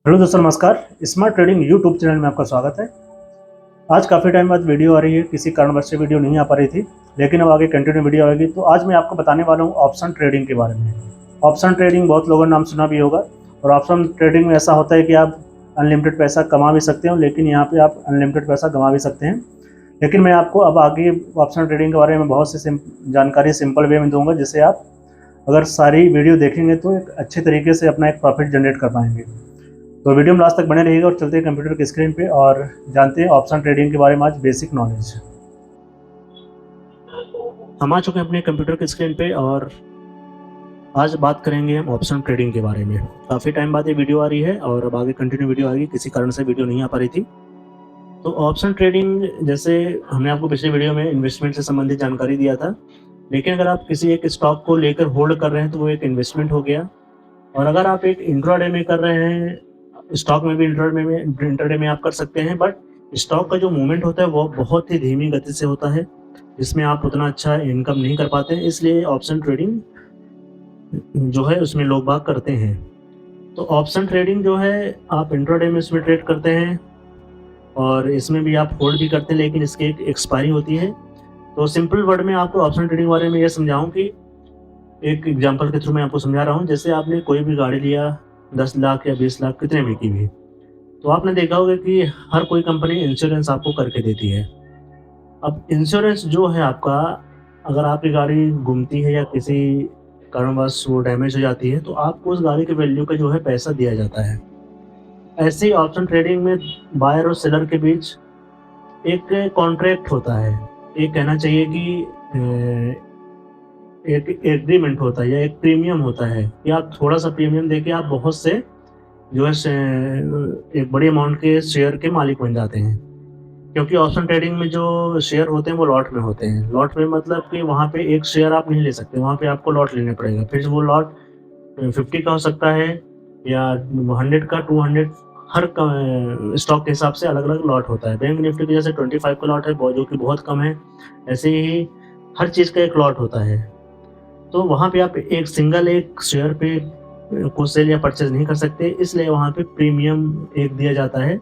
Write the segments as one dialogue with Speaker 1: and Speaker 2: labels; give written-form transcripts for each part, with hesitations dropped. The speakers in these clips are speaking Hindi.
Speaker 1: हेलो दोस्तों, नमस्कार। स्मार्ट ट्रेडिंग यूट्यूब चैनल में आपका स्वागत है। आज काफ़ी टाइम बाद वीडियो आ रही है। किसी कारणवश से वीडियो नहीं आ पा रही थी, लेकिन अब आगे कंटिन्यू वीडियो आएगी। तो आज मैं आपको बताने वाला हूँ ऑप्शन ट्रेडिंग के बारे में। ऑप्शन ट्रेडिंग बहुत लोगों ने नाम सुना भी होगा। और ऑप्शन ट्रेडिंग में ऐसा होता है कि आप अनलिमिटेड पैसा कमा भी सकते हो, लेकिन यहाँ पे आप अनलिमिटेड पैसा गंवा भी सकते हैं। लेकिन मैं आपको अब आगे ऑप्शन ट्रेडिंग के बारे में बहुत सी जानकारी सिंपल वे में दूंगा, जिससे आप अगर सारी वीडियो देखेंगे तो एक अच्छे तरीके से अपना एक प्रॉफिट जनरेट कर पाएंगे। तो वीडियो में लास्ट तक बने रहिएगा और चलते हैं कंप्यूटर की स्क्रीन पे और जानते हैं ऑप्शन ट्रेडिंग के बारे में आज बेसिक नॉलेज। हम आ चुके हैं अपने कंप्यूटर की स्क्रीन पे और आज बात करेंगे हम ऑप्शन ट्रेडिंग के बारे में। काफ़ी टाइम बाद ये वीडियो आ रही है और अब आगे कंटिन्यू वीडियो आएगी। किसी कारण से वीडियो नहीं आ पा रही थी। तो ऑप्शन ट्रेडिंग, जैसे हमने आपको पिछले वीडियो में इन्वेस्टमेंट से संबंधित जानकारी दिया था, लेकिन अगर आप किसी एक स्टॉक को लेकर होल्ड कर रहे हैं तो वो एक इन्वेस्टमेंट हो गया। और अगर आप एक इंट्राडे में कर रहे हैं, स्टॉक में भी इंट्राडे में आप कर सकते हैं, बट स्टॉक का जो मूवमेंट होता है वो बहुत ही धीमी गति से होता है, जिसमें आप उतना अच्छा इनकम नहीं कर पाते हैं। इसलिए ऑप्शन ट्रेडिंग जो है उसमें लोग बाग करते हैं। तो ऑप्शन ट्रेडिंग जो है, आप इंट्राडे में इसमें ट्रेड करते हैं और इसमें भी आप होल्ड भी करते हैं, लेकिन इसकी एक एक्सपायरी होती है। तो सिंपल वर्ड में आपको ऑप्शन ट्रेडिंग के बारे में ये समझाऊं कि एक एग्जांपल के थ्रू मैं आपको समझा रहा हूँ। जैसे आपने कोई भी गाड़ी लिया, 10 लाख या 20 लाख कितने में की भी, तो आपने देखा होगा कि हर कोई कंपनी इंश्योरेंस आपको करके देती है। अब इंश्योरेंस जो है आपका, अगर आपकी गाड़ी घूमती है या किसी कारणवश वो डैमेज हो जाती है, तो आपको उस गाड़ी के वैल्यू का जो है पैसा दिया जाता है। ऐसे ही ऑप्शन ट्रेडिंग में बायर और सेलर के बीच एक कॉन्ट्रैक्ट होता है। ये कहना चाहिए कि एक एग्रीमेंट होता है या एक प्रीमियम होता है कि आप थोड़ा सा प्रीमियम देके आप बहुत से जो है एक बड़ी अमाउंट के शेयर के मालिक बन जाते हैं। क्योंकि ऑप्शन ट्रेडिंग में जो शेयर होते हैं वो लॉट में होते हैं। लॉट में मतलब कि वहाँ पे एक शेयर आप नहीं ले सकते, वहाँ पे आपको लॉट लेने पड़ेगा। फिर वो लॉट 50 का हो सकता है या 100 का, 200, हर स्टॉक के हिसाब से अलग अलग लॉट होता है। बैंक निफ्टी के जैसे 25 का लॉट है, जो कि बहुत कम है। ऐसे ही हर चीज़ का एक लॉट होता है। तो वहाँ पे आप एक सिंगल एक शेयर पे को सेल या परचेज नहीं कर सकते, इसलिए वहाँ पे प्रीमियम एक दिया जाता है,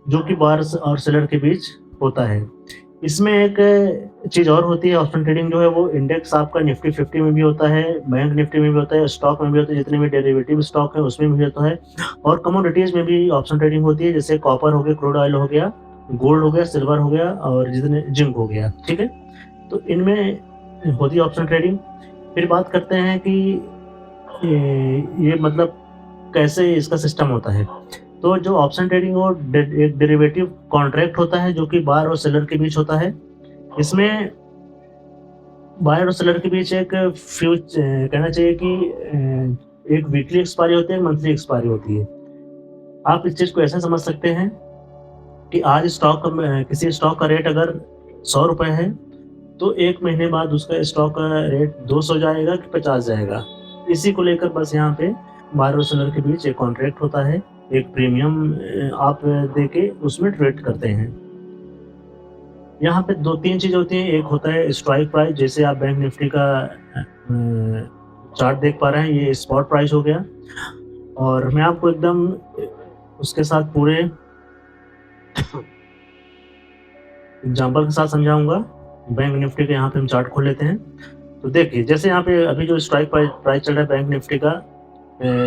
Speaker 1: जो कि बायर्स और सेलर के बीच होता है। इसमें एक चीज़ और होती है, ऑप्शन ट्रेडिंग जो है वो इंडेक्स आपका निफ्टी 50 में भी होता है, बैंक निफ्टी में भी होता है, स्टॉक में भी होता है, जितने भी डेरिवेटिव स्टॉक है उसमें भी होता है। और कमोडिटीज़ में भी ऑप्शन ट्रेडिंग होती है, जैसे कॉपर हो गया, क्रूड ऑयल हो गया, गोल्ड हो गया, सिल्वर हो गया और जितने जिंक हो गया, ठीक है? तो इनमें होती है ऑप्शन ट्रेडिंग। फिर बात करते हैं कि ये मतलब कैसे इसका सिस्टम होता है। तो जो ऑप्शन ट्रेडिंग वो एक डेरिवेटिव कॉन्ट्रैक्ट होता है, जो कि बायर और सेलर के बीच होता है। इसमें बायर और सेलर के बीच एक कहना चाहिए कि एक वीकली एक्सपायरी होती है, एक मंथली एक्सपायरी होती है। आप इस चीज़ को ऐसा समझ सकते हैं कि आज किसी स्टॉक का रेट अगर 100 रुपए है, तो 1 महीने बाद उसका स्टॉक का रेट 200 जाएगा कि 50 जाएगा। इसी को लेकर बस यहाँ पे बायर और सेलर के बीच एक कॉन्ट्रैक्ट होता है। एक प्रीमियम आप देके उसमें ट्रेड करते हैं। यहाँ पे 2-3 चीज़ होती हैं। एक होता है स्ट्राइक प्राइस, जैसे आप बैंक निफ्टी का चार्ट देख पा रहे हैं, ये स्पॉट प्राइस हो गया। और मैं आपको एकदम उसके साथ पूरे एग्जांपल के साथ समझाऊँगा। बैंक निफ्टी का यहाँ पे हम चार्ट खोल लेते हैं। तो देखिए, जैसे यहाँ पे अभी जो स्ट्राइक प्राइस चल रहा है बैंक निफ्टी का,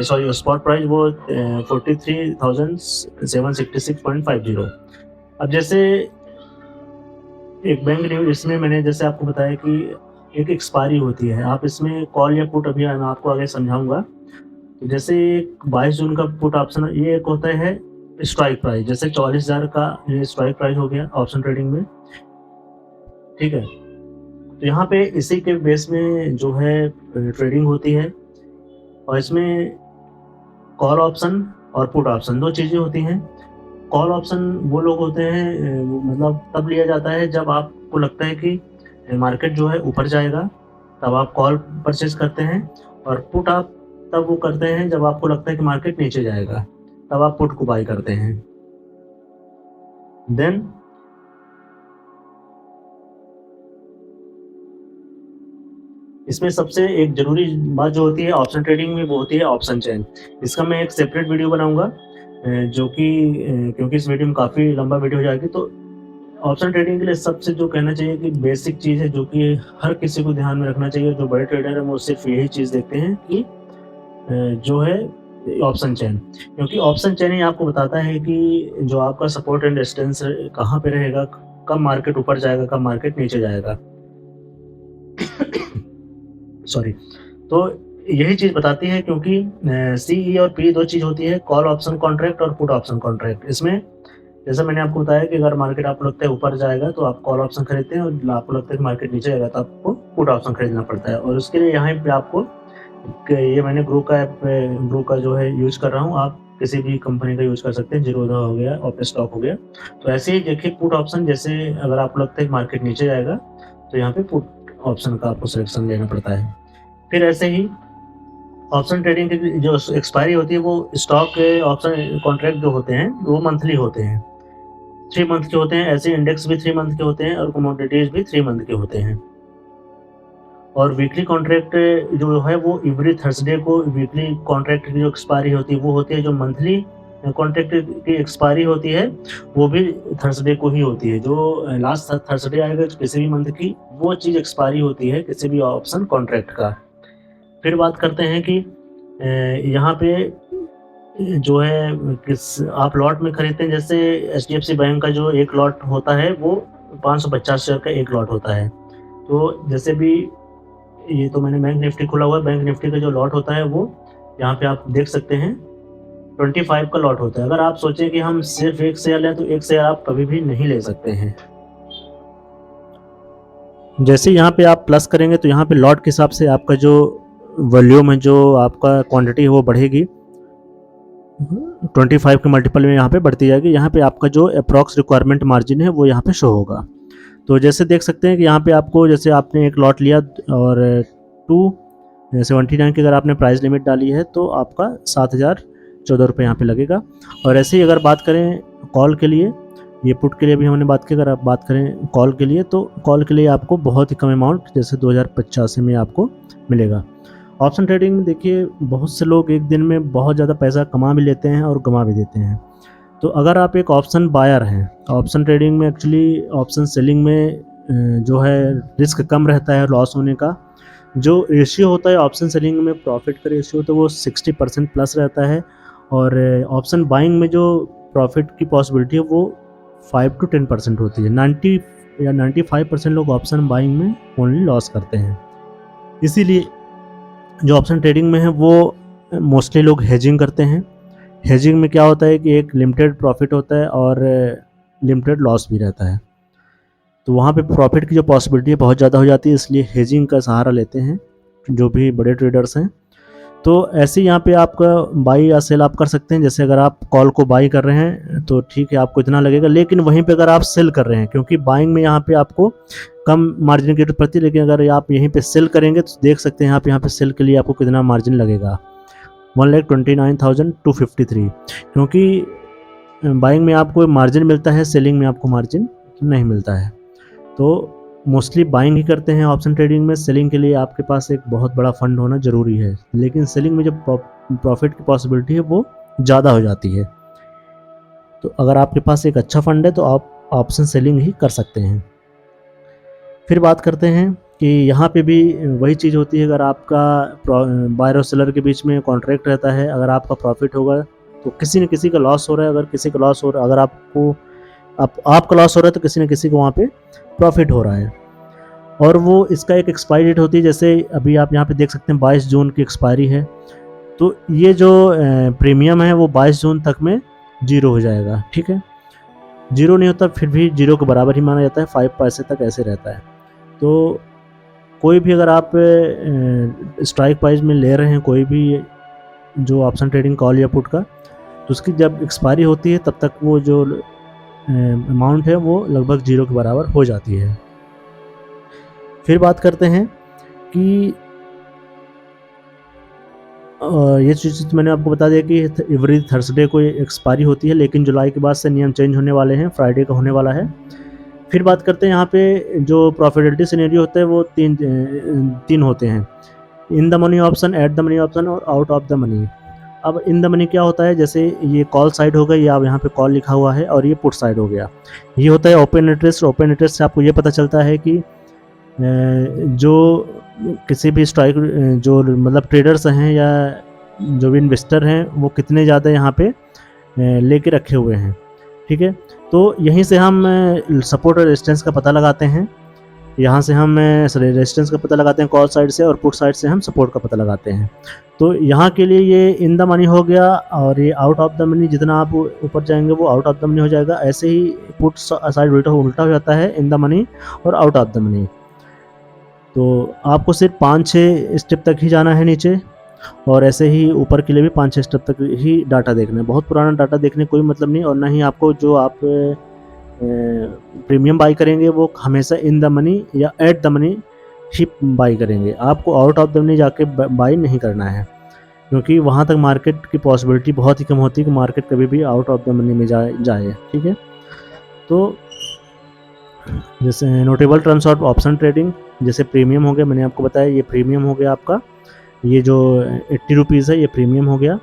Speaker 1: सॉरी स्पॉट प्राइस वो 43,766.50। अब जैसे एक इसमें मैंने जैसे आपको बताया कि एक एक्सपायरी होती है। आप इसमें कॉल या पुट, अभी मैं आपको आगे समझाऊँगा। तो जैसे 22 जून का पुट ऑप्शन, ये एक होता है स्ट्राइक प्राइस, जैसे 44,000 का ये स्ट्राइक प्राइस हो गया ऑप्शन ट्रेडिंग में, ठीक है? तो यहाँ पे इसी के बेस में जो है ट्रेडिंग होती है। और इसमें कॉल ऑप्शन और पुट ऑप्शन 2 चीज़ें होती हैं। कॉल ऑप्शन वो लोग होते हैं, मतलब तब लिया जाता है जब आपको लगता है कि मार्केट जो है ऊपर जाएगा, तब आप कॉल परचेज़ करते हैं। और पुट आप तब वो करते हैं जब आपको लगता है कि मार्केट नीचे जाएगा, तब आप पुट को बाय करते हैं। देन इसमें सबसे एक ज़रूरी बात जो होती है ऑप्शन ट्रेडिंग में वो होती है ऑप्शन चेन। इसका मैं एक सेपरेट वीडियो बनाऊँगा जो कि क्योंकि इस वीडियो में काफ़ी लंबा वीडियो हो जाएगी, तो ऑप्शन ट्रेडिंग के लिए सबसे जो कहना चाहिए कि बेसिक चीज़ है जो कि हर किसी को ध्यान में रखना चाहिए, जो बड़े ट्रेडर हैं वो सिर्फ़ यही चीज़ देखते हैं कि जो है ऑप्शन चेन। क्योंकि ऑप्शन चेन ही आपको बताता है कि जो आपका सपोर्ट एंड रेजिस्टेंस कहाँ पे रहेगा, कब मार्केट ऊपर जाएगा, कब मार्केट नीचे जाएगा। सॉरी। तो यही चीज़ बताती है क्योंकि सी, ई और पी 2 चीज़ होती है, कॉल ऑप्शन कॉन्ट्रैक्ट और पुट ऑप्शन कॉन्ट्रैक्ट। इसमें जैसा मैंने आपको बताया कि अगर मार्केट आपको लगता है ऊपर जाएगा तो आप कॉल ऑप्शन खरीदते हैं, और आपको लगता है कि मार्केट नीचे जाएगा तो आपको पुट ऑप्शन खरीदना पड़ता है। और उसके लिए यहाँ पे आपको ये मैंने ग्रो का जो है यूज़ कर रहा हूँ, आप किसी भी कंपनी का यूज़ कर सकते हैं, ज़ीरोधा हो गया, ओपन स्टॉक हो गया। तो ऐसे ही देखिए पुट ऑप्शन, जैसे अगर आपको लगता है कि मार्केट नीचे जाएगा तो यहाँ पे पुट ऑप्शन का आपको सिलेक्शन लेना पड़ता है। फिर ऐसे ही ऑप्शन ट्रेडिंग की जो एक्सपायरी होती है वो स्टॉक के ऑप्शन कॉन्ट्रैक्ट जो होते हैं वो मंथली होते हैं, 3 मंथ के होते हैं। ऐसे इंडेक्स भी 3 मंथ के होते हैं और कमोडिटीज़ भी 3 मंथ के होते हैं। और वीकली कॉन्ट्रैक्ट जो है वो एवरी थर्सडे को वीकली कॉन्ट्रैक्ट की जो एक्सपायरी होती है वो होती है। जो मंथली कॉन्ट्रैक्ट की एक्सपायरी होती है वो भी थर्सडे को ही होती है। जो लास्ट थर्सडे आएगा किसी भी मंथ की, वो चीज़ एक्सपायरी होती है किसी भी ऑप्शन कॉन्ट्रैक्ट का। फिर बात करते हैं कि यहाँ पे जो है किस आप लॉट में खरीदते हैं। जैसे एचडीएफसी बैंक का जो एक लॉट होता है वो 550 शेयर का एक लॉट होता है। तो जैसे भी ये तो मैंने बैंक निफ्टी खोला हुआ है, बैंक निफ्टी का जो लॉट होता है वो यहाँ पे आप देख सकते हैं 25 का लॉट होता है। अगर आप सोचें कि हम सिर्फ एक शेयर लें तो एक शेयर आप कभी भी नहीं ले सकते हैं। जैसे यहाँ पे आप प्लस करेंगे तो यहाँ पे लॉट के हिसाब से आपका जो वॉल्यूम है, जो आपका क्वांटिटी है वो बढ़ेगी, 25 के मल्टीपल में यहाँ पे बढ़ती जाएगी। यहाँ पे आपका जो अप्रॉक्स रिक्वायरमेंट मार्जिन है वो यहाँ पे शो होगा। तो जैसे देख सकते हैं कि यहाँ पे आपको, जैसे आपने एक लॉट लिया और 279 की अगर आपने प्राइस लिमिट डाली है तो आपका 7,014 रुपये यहाँ पे लगेगा। और ऐसे ही अगर बात करें कॉल के लिए, ये पुट के लिए भी हमने बात की, अगर आप बात करें कॉल के लिए तो कॉल के लिए आपको बहुत ही कम अमाउंट, जैसे 2085 में आपको मिलेगा। ऑप्शन ट्रेडिंग में देखिए बहुत से लोग एक दिन में बहुत ज़्यादा पैसा कमा भी लेते हैं और गंवा भी देते हैं। तो अगर आप एक ऑप्शन बायर हैं, ऑप्शन ट्रेडिंग में एक्चुअली ऑप्शन सेलिंग में जो है रिस्क कम रहता है लॉस होने का। जो रेशियो होता है ऑप्शन सेलिंग में प्रॉफिट का रेशियो तो वो 60% प्लस रहता है, और ऑप्शन बाइंग में जो प्रॉफिट की पॉसिबिलिटी है वो 5 to 10% होती है। 90 या 95% लोग ऑप्शन बाइंग में ओनली लॉस करते हैं। इसीलिए जो ऑप्शन ट्रेडिंग में है वो मोस्टली लोग हेजिंग करते हैं। हेजिंग में क्या होता है कि एक लिमिटेड प्रॉफिट होता है और लिमिटेड लॉस भी रहता है, तो वहाँ पे प्रॉफिट की जो पॉसिबिलिटी है बहुत ज़्यादा हो जाती है, इसलिए हेजिंग का सहारा लेते हैं जो भी बड़े ट्रेडर्स हैं। तो ऐसे यहाँ पे आपका बाई या सेल आप कर सकते हैं। जैसे अगर आप कॉल को बाई कर रहे हैं तो ठीक है, आपको इतना लगेगा, लेकिन वहीं पे अगर आप सेल कर रहे हैं, क्योंकि बाइंग में यहाँ पे आपको कम मार्जिन की जरूरत पड़ती है, लेकिन अगर आप यहीं पे सेल करेंगे तो देख सकते हैं आप यहाँ पे सेल के लिए आपको कितना मार्जिन लगेगा, 1,29,253। क्योंकि बाइंग में आपको मार्जिन मिलता है, सेलिंग में आपको मार्जिन नहीं मिलता है। तो मोस्टली बाइंग ही करते हैं ऑप्शन ट्रेडिंग में। सेलिंग के लिए आपके पास एक बहुत बड़ा फंड होना ज़रूरी है, लेकिन सेलिंग में जो प्रॉफिट की पॉसिबिलिटी है वो ज़्यादा हो जाती है। तो अगर आपके पास एक अच्छा फंड है तो आप ऑप्शन सेलिंग ही कर सकते हैं। फिर बात करते हैं कि यहाँ पे भी वही चीज़ होती है। अगर आपका बायर और सेलर के बीच में कॉन्ट्रैक्ट रहता है, अगर आपका प्रॉफिट होगा तो किसी न किसी का लॉस हो रहा है। अगर किसी का लॉस हो रहा है, अगर आपका लॉस हो रहा है तो किसी न किसी को वहाँ पे प्रॉफिट हो रहा है। और वो इसका एक एक्सपायरी डेट होती है। जैसे अभी आप यहाँ पे देख सकते हैं 22 जून की एक्सपायरी है, तो ये जो प्रीमियम है वो 22 जून तक में जीरो हो जाएगा। ठीक है, जीरो नहीं होता फिर भी जीरो के बराबर ही माना जाता है, 5 पैसे तक ऐसे रहता है। तो कोई भी अगर आप स्ट्राइक प्राइस में ले रहे हैं कोई भी जो ऑप्शन ट्रेडिंग कॉल या पुट का, तो उसकी जब एक्सपायरी होती है तब तक वो जो अमाउंट है वो लगभग जीरो के बराबर हो जाती है। फिर बात करते हैं कि ये चीज़ मैंने आपको बता दिया कि एवरी थर्सडे को एक्सपायरी होती है, लेकिन जुलाई के बाद से नियम चेंज होने वाले हैं, फ्राइडे का होने वाला है। फिर बात करते हैं यहाँ पे जो प्रॉफिटेबिलिटी सिनेरियो होता है वो तीन होते हैं, in the money option, at the money option और आउट ऑफ द मनी। अब इन द मनी क्या होता है, जैसे ये कॉल साइड हो गई, या यहाँ पे कॉल लिखा हुआ है, और ये पुट साइड हो गया। ये होता है ओपन इंटरेस्ट। ओपन इंटरेस्ट से आपको ये पता चलता है कि जो किसी भी स्ट्राइक जो मतलब ट्रेडर्स हैं या जो भी इन्वेस्टर हैं वो कितने ज़्यादा यहाँ पे लेके रखे हुए हैं। ठीक है, तो यहीं से हम सपोर्ट और रेजिस्टेंस का पता लगाते हैं। यहाँ से हम रेजिस्टेंस का पता लगाते हैं कॉल साइड से, और पुट साइड से हम सपोर्ट का पता लगाते हैं। तो यहाँ के लिए ये इन द मनी हो गया, और ये आउट ऑफ द मनी, जितना आप ऊपर जाएंगे वो आउट ऑफ द मनी हो जाएगा। ऐसे ही पुट साइड उल्टा हो जाता है, इन द मनी और आउट ऑफ द मनी। तो आपको सिर्फ 5-6 स्टेप तक ही जाना है नीचे, और ऐसे ही ऊपर के लिए भी 5-6 स्टेप तक ही डाटा देखना है। बहुत पुराना डाटा देखने कोई मतलब नहीं, और ना ही आपको जो आप प्रीमियम बाई करेंगे वो हमेशा इन द मनी या at the money he by करेंगे। आपको आउट ऑफ द मनी जाके बाई नहीं करना है, क्योंकि वहाँ तक मार्केट की पॉसिबिलिटी बहुत ही कम होती है कि मार्केट कभी भी आउट ऑफ द मनी में जाए। ठीक है, तो जैसे notable terms of option trading, जैसे प्रीमियम हो गया, मैंने आपको बताया ये प्रीमियम हो गया आपका, ये जो 80 रुपीज़ है ये प्रीमियम हो गया।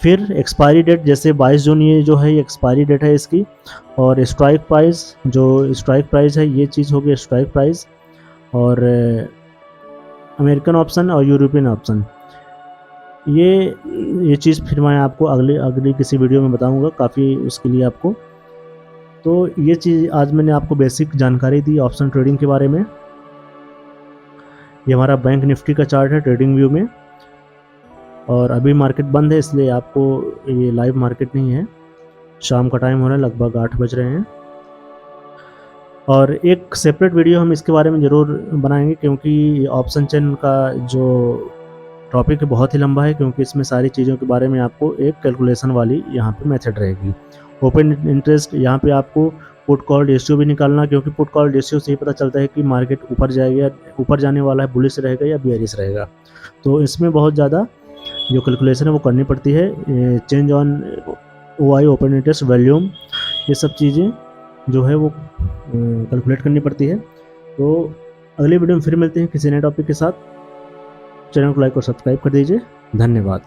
Speaker 1: फिर एक्सपायरी डेट, जैसे 22 जून ये जो है ये एक्सपायरी डेट है इसकी। और स्ट्राइक प्राइस, जो स्ट्राइक प्राइस है ये चीज़ हो गई स्ट्राइक प्राइस। और अमेरिकन ऑप्शन और यूरोपियन ऑप्शन, ये चीज़ फिर मैं आपको अगली किसी वीडियो में बताऊंगा, काफ़ी उसके लिए आपको। तो ये चीज़ आज मैंने आपको बेसिक जानकारी दी ऑप्शन ट्रेडिंग के बारे में। ये हमारा बैंक निफ्टी का चार्ट है ट्रेडिंग व्यू में, और अभी मार्केट बंद है इसलिए आपको ये लाइव मार्केट नहीं है। शाम का टाइम हो रहा है, लगभग 8 बज रहे हैं। और एक सेपरेट वीडियो हम इसके बारे में ज़रूर बनाएंगे, क्योंकि ऑप्शन चेन का जो टॉपिक है बहुत ही लंबा है, क्योंकि इसमें सारी चीज़ों के बारे में आपको एक कैलकुलेशन वाली यहाँ पे मेथड रहेगी। ओपन इंटरेस्ट, यहाँ पे आपको पुट कॉल रेशियो भी निकालना, क्योंकि पुट कॉल रेशियो से ही पता चलता है कि मार्केट ऊपर जाएगा, ऊपर जाने वाला है, बुलिश रहेगा या बेयरिश रहेगा। तो इसमें बहुत ज़्यादा जो कैलकुलेशन है वो करनी पड़ती है। Change on OI, open interest, volume, ये सब चीज़ें जो है वो कैलकुलेट करनी पड़ती है। तो अगले वीडियो में फिर मिलते हैं किसी नए टॉपिक के साथ। चैनल को लाइक और सब्सक्राइब कर दीजिए। धन्यवाद।